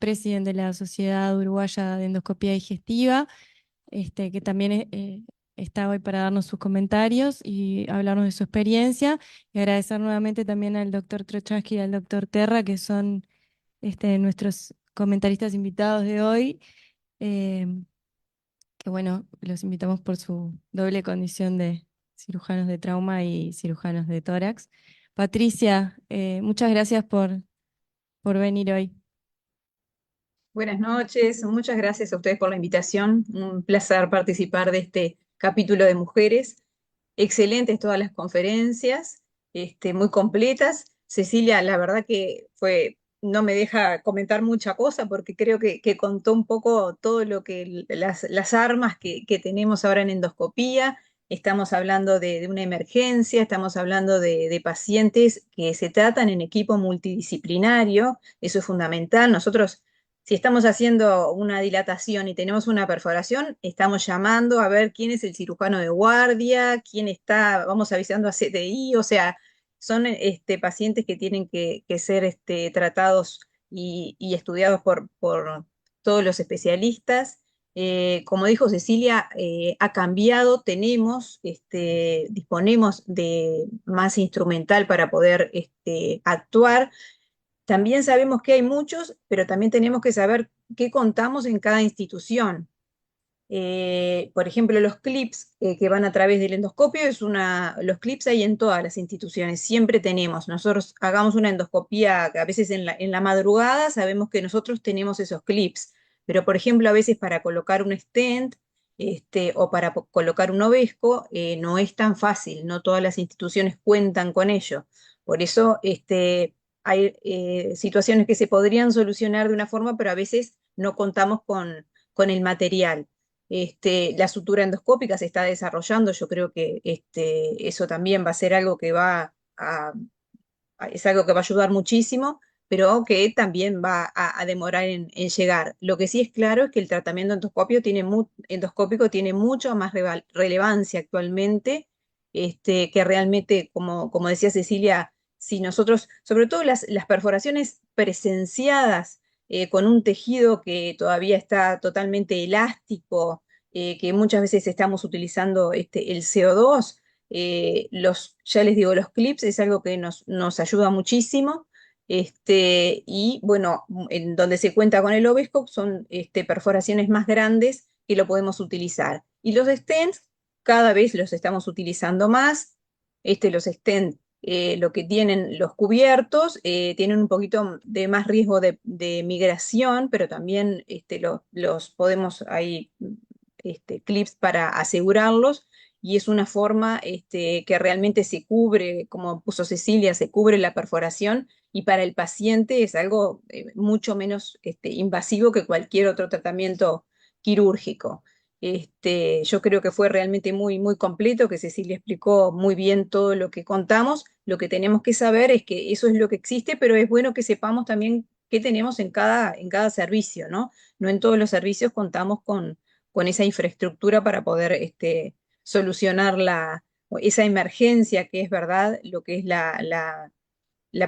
presidente de la Sociedad Uruguaya de Endoscopía Digestiva, que también está hoy para darnos sus comentarios y hablarnos de su experiencia. Y agradecer nuevamente también al doctor Trochansky y al doctor Terra, que son nuestros comentaristas invitados de hoy. eh, que bueno, los invitamos por su doble condición de cirujanos de trauma y cirujanos de tórax. Patricia, muchas gracias por venir hoy. Buenas noches, muchas gracias a ustedes por la invitación. Un placer participar de este capítulo de mujeres. Excelentes todas las conferencias, muy completas. Cecilia, la verdad que no me deja comentar mucha cosa porque creo que contó un poco todo lo que las armas que tenemos ahora en endoscopía. Estamos hablando de una emergencia, estamos hablando de pacientes que se tratan en equipo multidisciplinario. Eso es fundamental. Nosotros, si estamos haciendo una dilatación y tenemos una perforación, estamos llamando a ver quién es el cirujano de guardia, quién está, vamos avisando a CTI, o sea, son pacientes que tienen que ser tratados y estudiados por todos los especialistas. Como dijo Cecilia, ha cambiado, disponemos de más instrumental para poder actuar. También sabemos que hay muchos, pero también tenemos que saber qué contamos en cada institución. Por ejemplo, los clips que van a través del endoscopio, los clips hay en todas las instituciones, siempre tenemos. Nosotros hagamos una endoscopía que a veces en la madrugada, sabemos que nosotros tenemos esos clips, pero por ejemplo, a veces para colocar un stent o para colocar un ovesco, no es tan fácil, no todas las instituciones cuentan con ello. Por eso, hay situaciones que se podrían solucionar de una forma, pero a veces no contamos con el material. La sutura endoscópica se está desarrollando, yo creo que eso también va a ser algo que es algo que va a ayudar muchísimo, pero que también va a demorar en llegar. Lo que sí es claro es que el tratamiento endoscópico tiene mucho más relevancia actualmente, que realmente, como decía Cecilia, si nosotros, sobre todo las perforaciones presenciadas, con un tejido que todavía está totalmente elástico, que muchas veces estamos utilizando el CO2, ya les digo, los clips es algo que nos ayuda muchísimo. Y bueno, en donde se cuenta con el Ovescope son perforaciones más grandes que lo podemos utilizar. Y los stents cada vez los estamos utilizando más. Los stents, lo que tienen los cubiertos, tienen un poquito de más riesgo de migración, pero también los podemos, hay clips para asegurarlos, y es una forma que realmente se cubre, como puso Cecilia, se cubre la perforación, y para el paciente es algo mucho menos invasivo que cualquier otro tratamiento quirúrgico. Yo creo que fue realmente muy, muy completo, que Cecilia explicó muy bien todo lo que contamos. Lo que tenemos que saber es que eso es lo que existe, pero es bueno que sepamos también qué tenemos en cada servicio, ¿no? No en todos los servicios contamos con esa infraestructura para poder solucionar esa emergencia que es verdad, lo que es la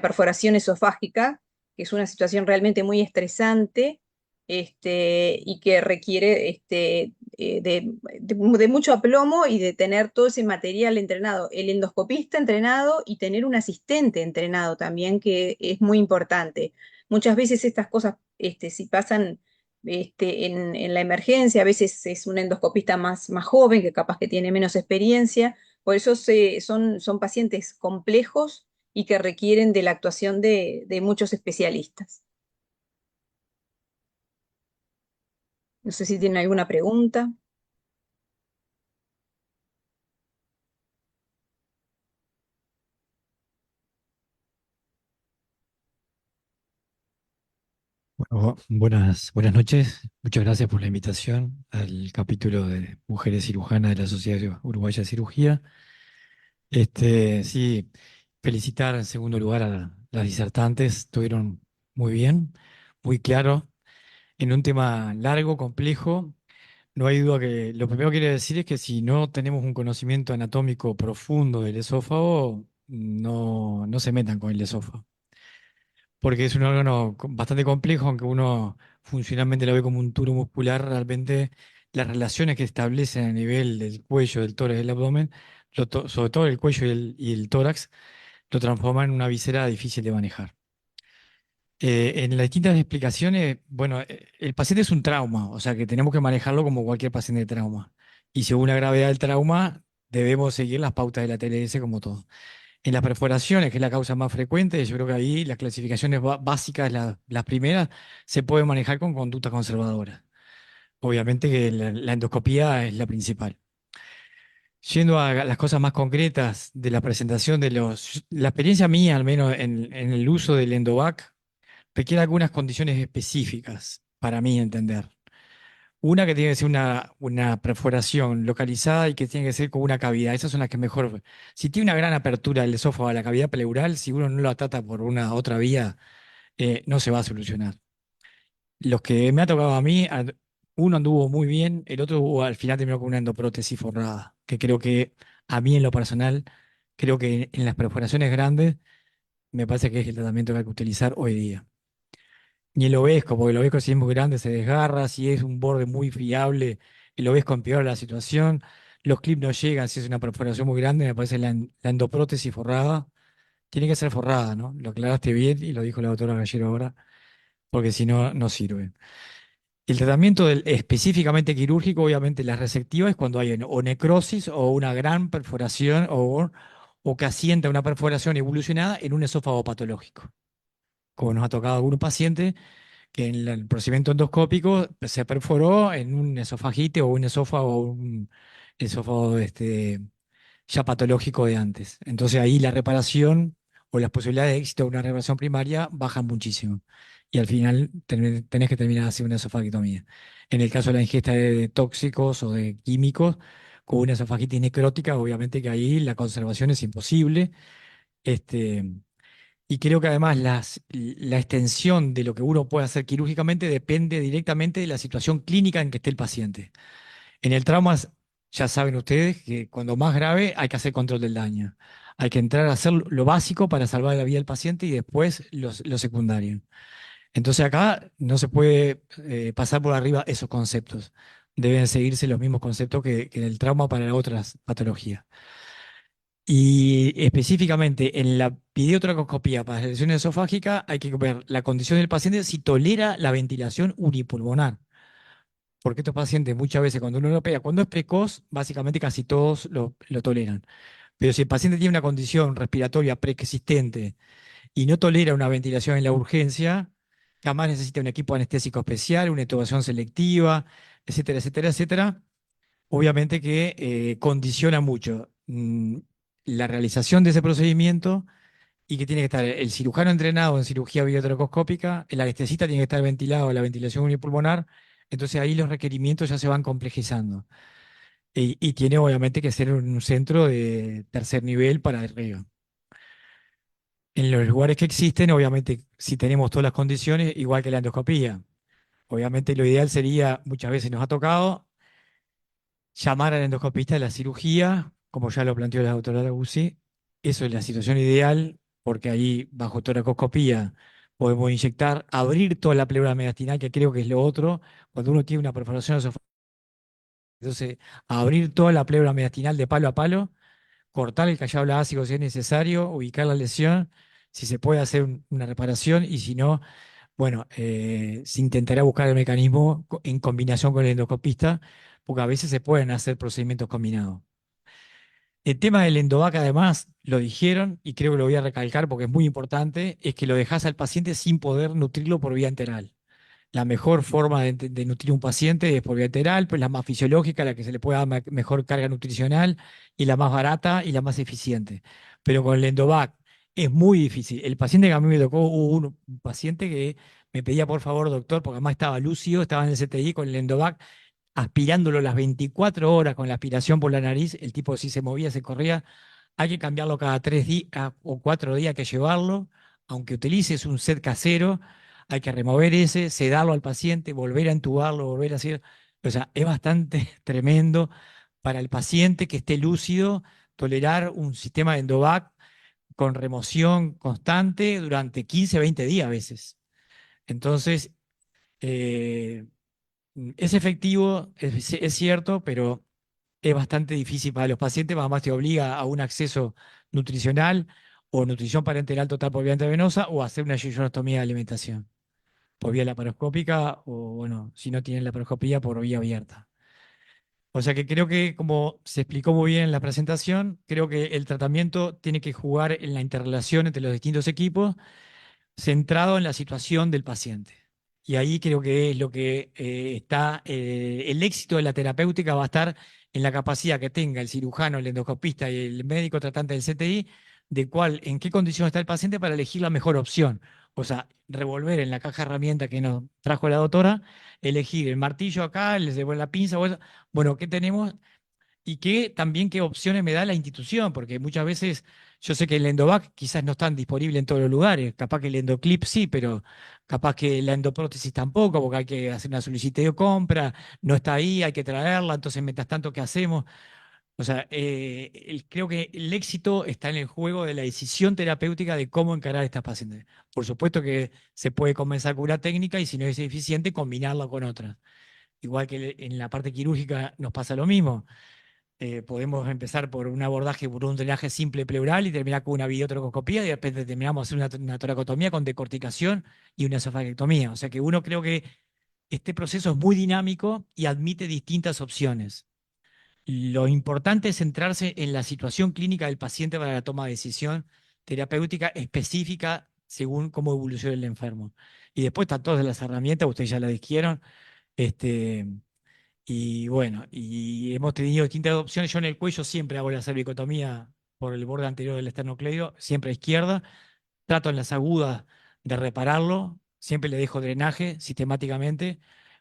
perforación esofágica, que es una situación realmente muy estresante, y que requiere de mucho aplomo y de tener todo ese material entrenado, el endoscopista entrenado y tener un asistente entrenado también, que es muy importante. Muchas veces estas cosas, si pasan en la emergencia, a veces es un endoscopista más joven, que capaz que tiene menos experiencia, por eso son pacientes complejos y que requieren de la actuación de muchos especialistas. No sé si tienen alguna pregunta. Bueno, buenas noches. Muchas gracias por la invitación al capítulo de Mujeres Cirujanas de la Sociedad Uruguaya de Cirugía. Sí, felicitar en segundo lugar a las disertantes, estuvieron muy bien, muy claro, en un tema largo, complejo. No hay duda que lo primero que quiero decir es que si no tenemos un conocimiento anatómico profundo del esófago, no se metan con el esófago, porque es un órgano bastante complejo, aunque uno funcionalmente lo ve como un tubo muscular, realmente las relaciones que establecen a nivel del cuello, del tórax y del abdomen, sobre todo el cuello y el tórax, lo transforman en una visera difícil de manejar. En las distintas explicaciones, bueno, el paciente es un trauma, o sea que tenemos que manejarlo como cualquier paciente de trauma. Y según la gravedad del trauma, debemos seguir las pautas de la TLS como todo. En las perforaciones, que es la causa más frecuente, yo creo que ahí las clasificaciones básicas, las primeras, se pueden manejar con conductas conservadoras. Obviamente que la endoscopía es la principal. Yendo a las cosas más concretas de la presentación la experiencia mía, al menos en el uso del Endovac, requiere algunas condiciones específicas, para mí entender. Una que tiene que ser una perforación localizada y que tiene que ser con una cavidad. Esas son las que mejor. Si tiene una gran apertura del esófago a la cavidad pleural, si uno no la trata por una otra vía, no se va a solucionar. Los que me ha tocado a mí, uno anduvo muy bien, el otro al final terminó con una endoprótesis forrada, que creo que a mí en lo personal, creo que en las perforaciones grandes, me parece que es el tratamiento que hay que utilizar hoy día. Ni el obesco, porque el obesco si es muy grande se desgarra, si es un borde muy fiable, el obesco empeora la situación, los clips no llegan, si es una perforación muy grande, me parece la endoprótesis forrada, tiene que ser forrada, ¿no? Lo aclaraste bien y lo dijo la doctora Gallero ahora, porque si no, no sirve. El tratamiento específicamente quirúrgico, obviamente la resectiva es cuando hay o necrosis o una gran perforación o que asienta una perforación evolucionada en un esófago patológico, como nos ha tocado a algunos pacientes que en el procedimiento endoscópico se perforó en un esofagite o un esófago ya patológico de antes. Entonces ahí la reparación o las posibilidades de éxito de una reparación primaria bajan muchísimo. Y al final tenés que terminar haciendo una esofagitomía. En el caso de la ingesta de tóxicos o de químicos, con una esofagitis necrótica, obviamente que ahí la conservación es imposible. Este, y creo que además la extensión de lo que uno puede hacer quirúrgicamente depende directamente de la situación clínica en que esté el paciente. En el trauma, ya saben ustedes que cuando más grave hay que hacer control del daño. Hay que entrar a hacer lo básico para salvar la vida del paciente y después lo secundario. Entonces acá no se puede pasar por arriba esos conceptos. Deben seguirse los mismos conceptos que en el trauma para otras patologías. Y específicamente en la videotracoscopía para la lesión esofágica hay que ver la condición del paciente si tolera la ventilación unipulmonar. Porque estos pacientes muchas veces cuando uno lo opera, cuando es precoz, básicamente casi todos lo toleran. Pero si el paciente tiene una condición respiratoria preexistente y no tolera una ventilación en la urgencia, jamás necesita un equipo anestésico especial, una intubación selectiva, etcétera, etcétera, etcétera. Obviamente que condiciona mucho la realización de ese procedimiento y que tiene que estar el cirujano entrenado en cirugía videotracoscópica, el anestesista tiene que estar ventilado, la ventilación unipulmonar, entonces ahí los requerimientos ya se van complejizando. Y tiene obviamente que ser un centro de tercer nivel para arriba. En los lugares que existen, obviamente, si tenemos todas las condiciones, igual que la endoscopía. Obviamente lo ideal sería, muchas veces nos ha tocado, llamar al endoscopista de la cirugía, como ya lo planteó la doctora Laguzzi. Eso es la situación ideal, porque ahí, bajo toracoscopía, podemos inyectar, abrir toda la pleura mediastinal, que creo que es lo otro. Cuando uno tiene una perforación esofágica, entonces, abrir toda la pleura mediastinal de palo a palo, cortar el callado ácido si es necesario, ubicar la lesión, si se puede hacer una reparación, y si no, bueno, se intentará buscar el mecanismo en combinación con el endoscopista, porque a veces se pueden hacer procedimientos combinados. El tema del endovac, además, lo dijeron, y creo que lo voy a recalcar porque es muy importante, es que lo dejas al paciente sin poder nutrirlo por vía enteral. La mejor forma de nutrir un paciente es por vía enteral, pues la más fisiológica, la que se le pueda dar mejor carga nutricional y la más barata y la más eficiente. Pero con el endovac es muy difícil. El paciente que a mí me tocó, hubo un paciente que me pedía por favor, doctor, porque además estaba lúcido, estaba en el CTI con el endovac, aspirándolo las 24 horas con la aspiración por la nariz, el tipo si se movía, se corría, hay que cambiarlo cada 3 días o 4 días que llevarlo, aunque utilices un set casero, hay que remover ese, sedarlo al paciente, volver a entubarlo, volver a hacer, o sea, es bastante tremendo para el paciente que esté lúcido, tolerar un sistema de endovac con remoción constante durante 15, 20 días a veces. Entonces, eh, es efectivo, es cierto, pero es bastante difícil para los pacientes, además te obliga a un acceso nutricional o nutrición parenteral total por vía intravenosa o hacer una yeyonostomía de alimentación por vía laparoscópica o, bueno, si no tienen laparoscopía, por vía abierta. O sea que creo que, como se explicó muy bien en la presentación, creo que el tratamiento tiene que jugar en la interrelación entre los distintos equipos, centrado en la situación del paciente. Y ahí creo que es lo que está, el éxito de la terapéutica va a estar en la capacidad que tenga el cirujano, el endoscopista y el médico tratante del CTI, de cuál, en qué condición está el paciente para elegir la mejor opción. O sea, revolver en la caja de herramientas que nos trajo la doctora, elegir el martillo acá, les devuelve la pinza, bueno, ¿qué tenemos? Y que también qué opciones me da la institución, porque muchas veces yo sé que el endovac quizás no están disponible en todos los lugares, capaz que el endoclip sí, pero capaz que la endoprótesis tampoco, porque hay que hacer una solicitud de compra, no está ahí, hay que traerla, entonces mientras tanto, ¿qué hacemos? O sea, creo que el éxito está en el juego de la decisión terapéutica de cómo encarar a estas pacientes. Por supuesto que se puede comenzar con una técnica y si no es eficiente, combinarla con otra. Igual que en la parte quirúrgica nos pasa lo mismo. Podemos empezar por un abordaje, por un drenaje simple pleural y terminar con una videotrocoscopía y después terminamos hacer una toracotomía con decorticación y una esofagiectomía. O sea que uno creo que este proceso es muy dinámico y admite distintas opciones. Lo importante es centrarse en la situación clínica del paciente para la toma de decisión terapéutica específica según cómo evoluciona el enfermo. Y después están todas las herramientas, ustedes ya las dijeron, este, y bueno, y hemos tenido distintas opciones. Yo en el cuello siempre hago la cervicotomía por el borde anterior del esternocleido, siempre a izquierda. Trato en las agudas de repararlo, siempre le dejo drenaje sistemáticamente.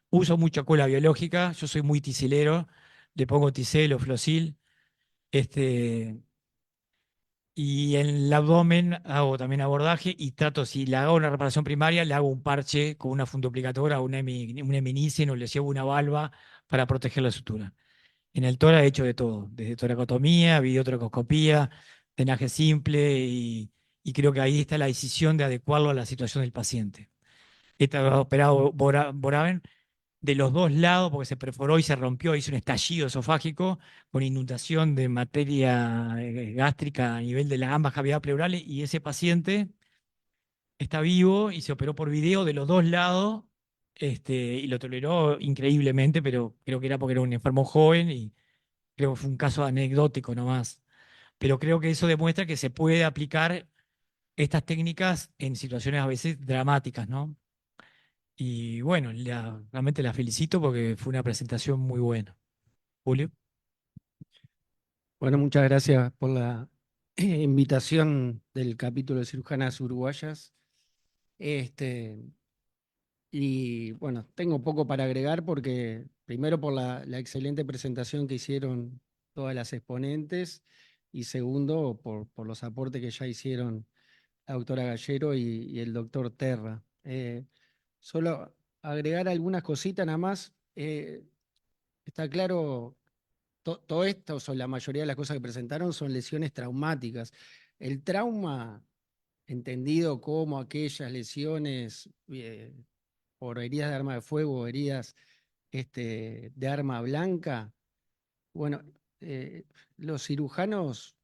Uso mucha cola biológica, yo soy muy tisilero, le pongo tisel o flosil. Este, y en el abdomen hago también abordaje y trato, si le hago una reparación primaria, le hago un parche con una fundoplicatora, un eminicen o le llevo una valva para proteger la sutura. En el tórax he hecho de todo, desde toracotomía, videotracoscopía, drenaje simple y creo que ahí está la decisión de adecuarlo a la situación del paciente. He operado Boraven de los dos lados porque se perforó y se rompió, hizo un estallido esofágico con inundación de materia gástrica a nivel de las ambas cavidades pleurales y ese paciente está vivo y se operó por video de los dos lados, y lo toleró increíblemente, pero creo que era porque era un enfermo joven y creo que fue un caso anecdótico nomás. Pero creo que eso demuestra que se puede aplicar estas técnicas en situaciones a veces dramáticas, ¿no? Y bueno, realmente la felicito porque fue una presentación muy buena. Julio. Bueno, muchas gracias por la invitación del capítulo de cirujanas uruguayas. Este, y bueno, tengo poco para agregar porque primero por la excelente presentación que hicieron todas las exponentes y segundo por los aportes que ya hicieron la doctora Gallero y el doctor Terra. Solo agregar algunas cositas nada más. Está claro, todo esto, o la mayoría de las cosas que presentaron son lesiones traumáticas. El trauma, entendido como aquellas lesiones por heridas de arma de fuego, heridas de arma blanca, bueno, los cirujanos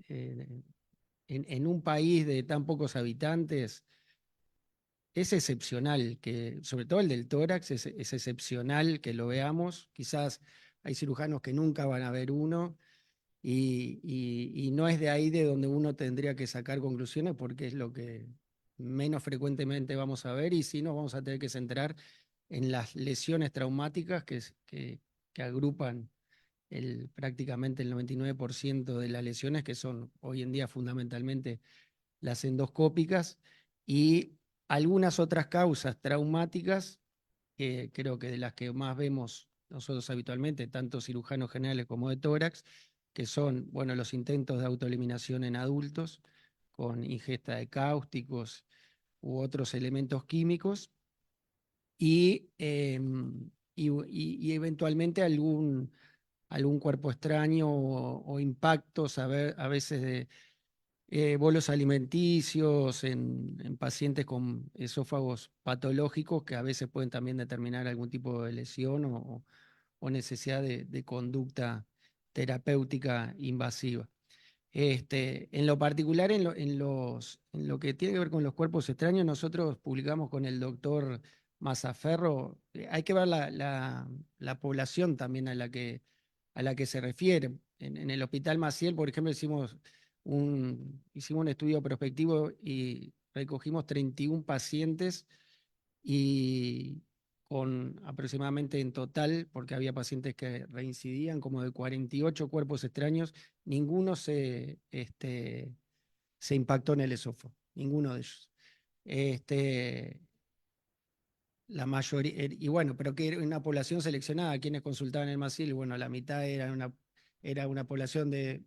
en un país de tan pocos habitantes es excepcional, que sobre todo el del tórax es excepcional que lo veamos. Quizás hay cirujanos que nunca van a ver uno y no es de ahí de donde uno tendría que sacar conclusiones porque es lo que menos frecuentemente vamos a ver y sí nos vamos a tener que centrar en las lesiones traumáticas que agrupan prácticamente el 99% de las lesiones que son hoy en día fundamentalmente las endoscópicas y algunas otras causas traumáticas, que creo que de las que más vemos nosotros habitualmente, tanto cirujanos generales como de tórax, que son, bueno, los intentos de autoeliminación en adultos con ingesta de cáusticos u otros elementos químicos y eventualmente algún cuerpo extraño o impactos a veces bolos alimenticios en pacientes con esófagos patológicos que a veces pueden también determinar algún tipo de lesión o necesidad de conducta terapéutica invasiva. En lo particular, en lo que tiene que ver con los cuerpos extraños, nosotros publicamos con el doctor Mazzaferro. Hay que ver la población también a la que se refiere. En el Hospital Maciel, por ejemplo, hicimos un estudio prospectivo y recogimos 31 pacientes y con aproximadamente en total, porque había pacientes que reincidían, como de 48 cuerpos extraños, ninguno se impactó en el esófago, ninguno de ellos. La mayoría, y bueno, pero que era una población seleccionada, quienes consultaban el MASIL, y bueno, la mitad era una población de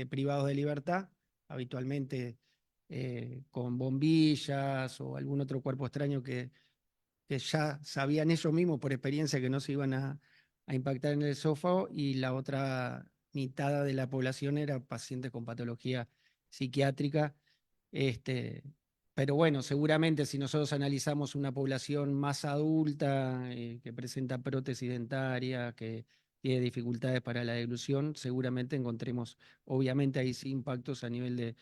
privados de libertad, habitualmente con bombillas o algún otro cuerpo extraño que ya sabían ellos mismos por experiencia que no se iban a impactar en el esófago, y la otra mitad de la población era pacientes con patología psiquiátrica. Pero bueno, seguramente si nosotros analizamos una población más adulta, que presenta prótesis dentaria, que tiene dificultades para la deglución, seguramente encontremos, obviamente ahí sí impactos a nivel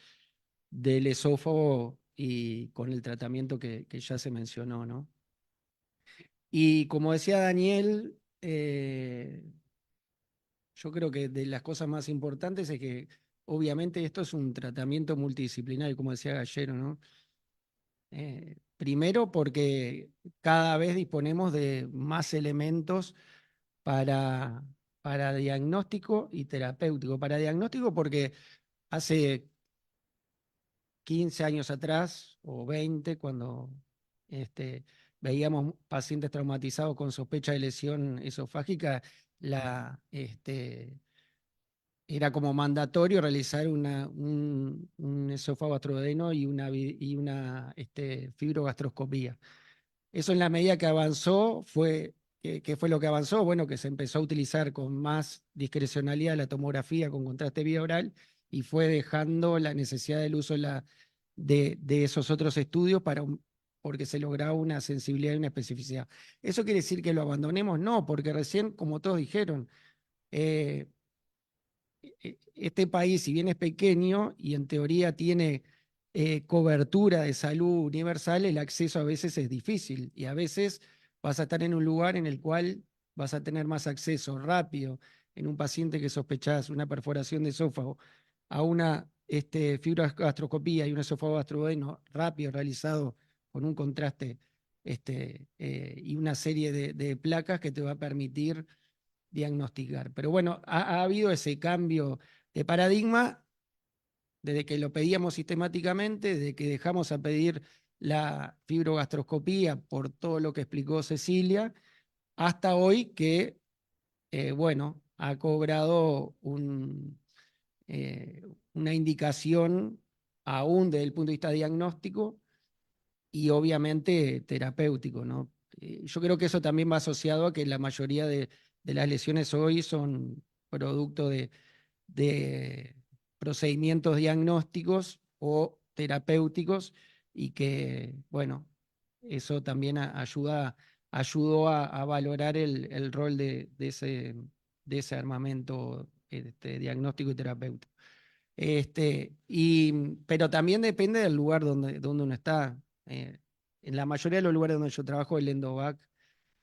del esófago y con el tratamiento que ya se mencionó, ¿no? Y como decía Daniel, yo creo que de las cosas más importantes es que obviamente esto es un tratamiento multidisciplinario, como decía Gallero, ¿no? Primero porque cada vez disponemos de más elementos para, para diagnóstico y terapéutico. Para diagnóstico porque hace 15 años atrás o 20, cuando veíamos pacientes traumatizados con sospecha de lesión esofágica, era como mandatorio realizar un esófago gastroduodeno y una fibrogastroscopía. Eso en la medida que avanzó ¿qué fue lo que avanzó? Bueno, que se empezó a utilizar con más discrecionalidad la tomografía con contraste bioral y fue dejando la necesidad del uso de esos otros estudios porque se lograba una sensibilidad y una especificidad. ¿Eso quiere decir que lo abandonemos? No, porque recién, como todos dijeron, eh, este país, si bien es pequeño y en teoría tiene cobertura de salud universal, el acceso a veces es difícil y a veces vas a estar en un lugar en el cual vas a tener más acceso rápido en un paciente que sospechás una perforación de esófago a una fibrogastroscopía y un esófago gastroduodeno rápido realizado con un contraste y una serie de placas que te va a permitir diagnosticar. Pero bueno, ha habido ese cambio de paradigma desde que lo pedíamos sistemáticamente, desde que dejamos a pedir la fibrogastroscopía por todo lo que explicó Cecilia, hasta hoy que, bueno, ha cobrado una indicación aún desde el punto de vista diagnóstico y obviamente terapéutico, ¿no? Yo creo que eso también va asociado a que la mayoría de las lesiones hoy son producto de procedimientos diagnósticos o terapéuticos y que, bueno, eso también ayudó a valorar el rol de ese armamento diagnóstico y terapéutico. Pero también depende del lugar donde uno está. En la mayoría de los lugares donde yo trabajo, el Endovac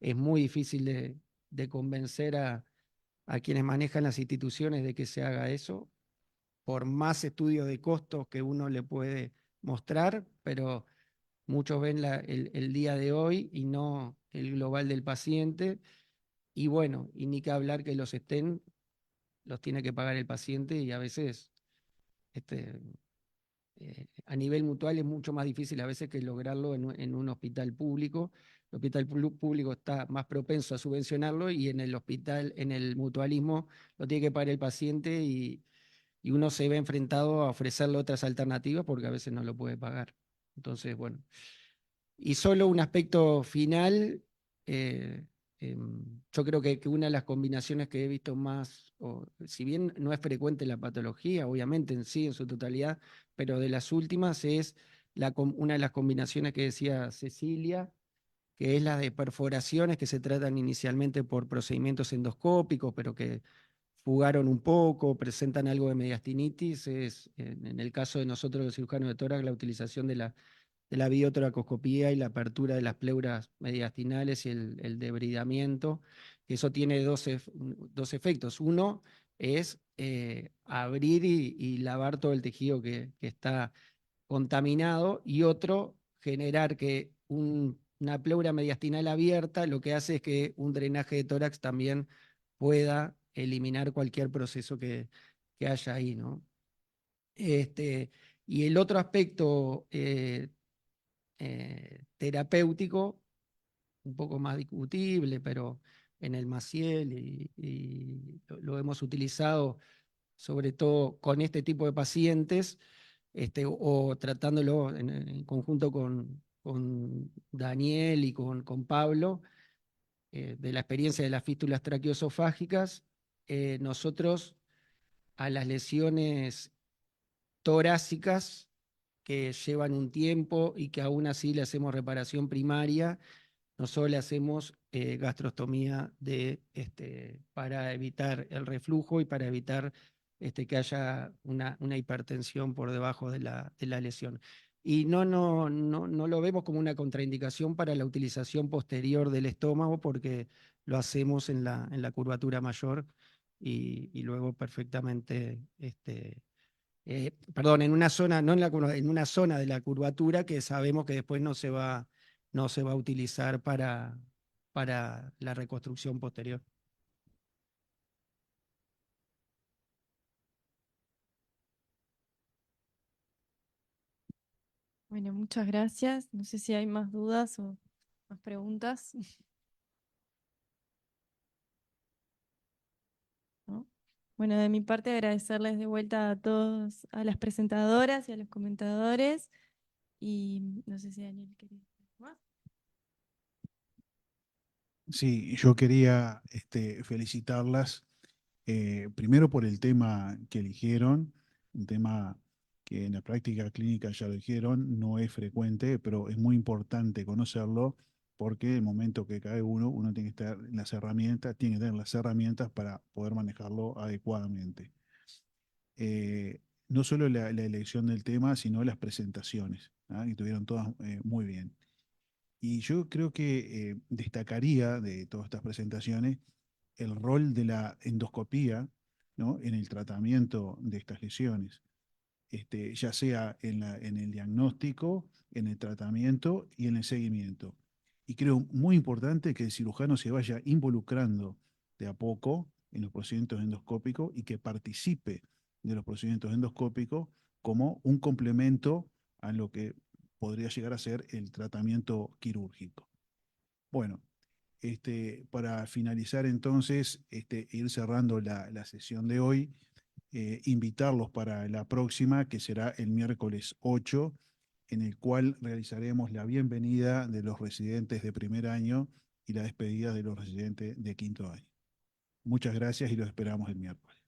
es muy difícil de convencer a quienes manejan las instituciones de que se haga eso, por más estudios de costos que uno le puede mostrar, pero muchos ven el día de hoy y no el global del paciente. Y bueno, y ni que hablar que los tiene que pagar el paciente y a veces a nivel mutual es mucho más difícil a veces que lograrlo en un hospital público. El hospital público está más propenso a subvencionarlo y en el hospital, en el mutualismo, lo tiene que pagar el paciente y uno se ve enfrentado a ofrecerle otras alternativas porque a veces no lo puede pagar. Entonces, bueno. Y solo un aspecto final, Yo creo que una de las combinaciones que he visto más, si bien no es frecuente la patología, obviamente en sí, en su totalidad, pero de las últimas es una de las combinaciones que decía Cecilia, que es la de perforaciones que se tratan inicialmente por procedimientos endoscópicos, pero que fugaron un poco, presentan algo de mediastinitis. Es, en el caso de nosotros los cirujanos de tórax, la utilización de la biotoracoscopía y la apertura de las pleuras mediastinales y el debridamiento, que eso tiene dos efectos. Uno es abrir y lavar todo el tejido que está contaminado, y otro, generar que una pleura mediastinal abierta lo que hace es que un drenaje de tórax también pueda eliminar cualquier proceso que haya ahí, ¿no? Y el otro aspecto terapéutico, un poco más discutible, pero en el Maciel y lo hemos utilizado sobre todo con este tipo de pacientes, o tratándolo en conjunto con Daniel y con Pablo, de la experiencia de las fístulas traqueoesofágicas. Nosotros a las lesiones torácicas que llevan un tiempo y que aún así le hacemos reparación primaria, nosotros le hacemos gastrostomía para evitar el reflujo y para evitar que haya una hipertensión por debajo de la lesión. Y no lo vemos como una contraindicación para la utilización posterior del estómago, porque lo hacemos en la curvatura mayor y luego perfectamente, perdón, en una zona, no en en una zona de la curvatura que sabemos que después no se va a utilizar para la reconstrucción posterior. Bueno, muchas gracias. No sé si hay más dudas o más preguntas. ¿No? Bueno, de mi parte agradecerles de vuelta a todos, a las presentadoras y a los comentadores. Y no sé si Daniel quiere decir más. Sí, yo quería felicitarlas, primero por el tema que eligieron, un tema que en la práctica clínica ya lo dijeron, no es frecuente, pero es muy importante conocerlo, porque el momento que cae uno tiene que estar en las herramientas, tiene que tener las herramientas para poder manejarlo adecuadamente. Eh, no solo la elección del tema, sino las presentaciones, ¿ah? Y tuvieron todas muy bien. Y yo creo que destacaría de todas estas presentaciones el rol de la endoscopía, ¿no?, en el tratamiento de estas lesiones, ya sea en el diagnóstico, en el tratamiento y en el seguimiento. Y creo muy importante que el cirujano se vaya involucrando de a poco en los procedimientos endoscópicos y que participe de los procedimientos endoscópicos como un complemento a lo que podría llegar a ser el tratamiento quirúrgico. Bueno, para finalizar entonces, ir cerrando la sesión de hoy, invitarlos para la próxima, que será el miércoles 8, en el cual realizaremos la bienvenida de los residentes de primer año y la despedida de los residentes de quinto año. Muchas gracias y los esperamos el miércoles.